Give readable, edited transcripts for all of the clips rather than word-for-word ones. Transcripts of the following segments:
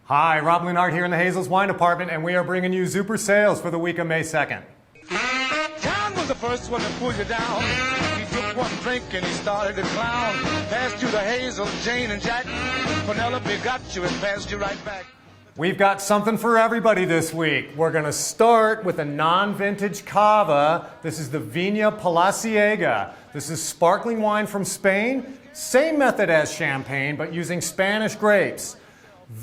Hi, Rob Leonard here in the Hazel's Wine Department, and we are bringing you Zuper Zale for the week of May 2nd. John was the first one to pull you down. He took one drink and he started to clown. Passed you the Hazel, Jane, and Jack. Penelope got you and passed you right back. We've got something for everybody this week. We're going to start with a non-vintage cava. This is the Viña Palaciega. This is sparkling wine from Spain. Same method as champagne, but using Spanish grapes.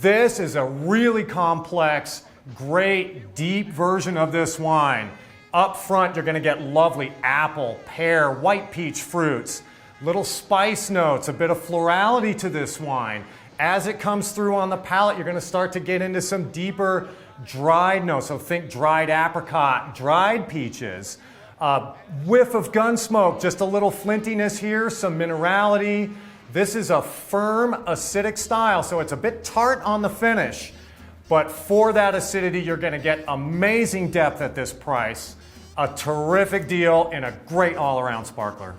This is a really complex, great, deep version of this wine. Up front, you're going to get lovely apple, pear, white peach fruits, little spice notes, a bit of florality to this wine. As it comes through on the palate, you're going to start to get into some deeper dried notes. So think dried apricot, dried peaches, whiff of gun smoke, just a little flintiness here, some minerality. This is a firm, acidic style, so it's a bit tart on the finish. But for that acidity, you're going to get amazing depth at this price. A terrific deal and a great all-around sparkler.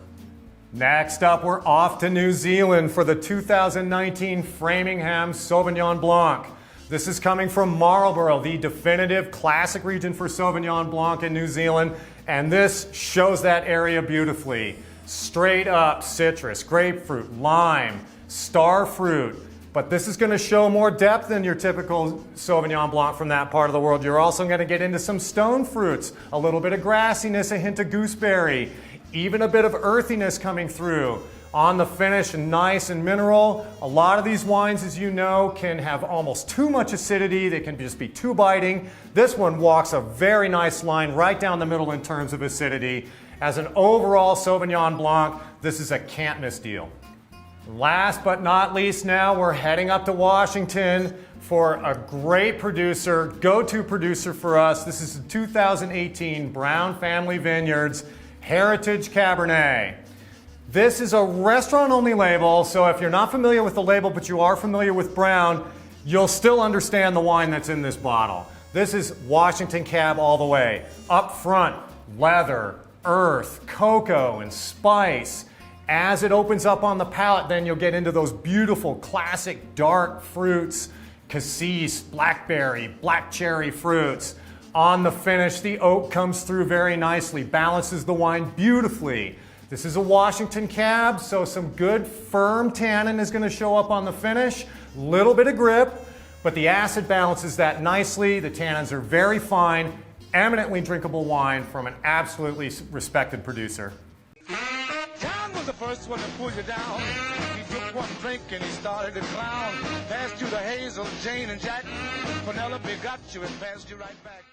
Next up, we're off to New Zealand for the 2019 Framingham Sauvignon Blanc. This is coming from Marlborough, the definitive classic region for Sauvignon Blanc in New Zealand, and this shows that area beautifully. Straight up citrus, grapefruit, lime, star fruit, but this is going to show more depth than your typical Sauvignon Blanc from that part of the world. You're also going to get into some stone fruits, a little bit of grassiness, a hint of gooseberry, even a bit of earthiness coming through. On the finish, nice and mineral. A lot of these wines, as you know, can have almost too much acidity. They can just be too biting. This one walks a very nice line right down the middle in terms of acidity. As an overall Sauvignon Blanc, this is a can't miss deal. Last but not least now, we're heading up to Washington for a great producer, go-to producer for us. This is the 2018 Brown Family Vineyards Heritage Cabernet. This is a restaurant-only label, so if you're not familiar with the label but you are familiar with Brown, you'll still understand the wine that's in this bottle. This is Washington Cab all the way. Up front, leather, earth, cocoa, and spice. As it opens up on the palate, then you'll get into those beautiful classic dark fruits, cassis, blackberry, black cherry fruits. On the finish, the oak comes through very nicely, balances the wine beautifully. This is a Washington Cab, so some good firm tannin is going to show up on the finish. Little bit of grip, but the acid balances that nicely. The tannins are very fine, eminently drinkable wine from an absolutely respected producer. John was the first one to pull you down. He took one drink and he started to clown. Passed you the Hazel, Jane, and Jack. Penelope got you and passed you right back.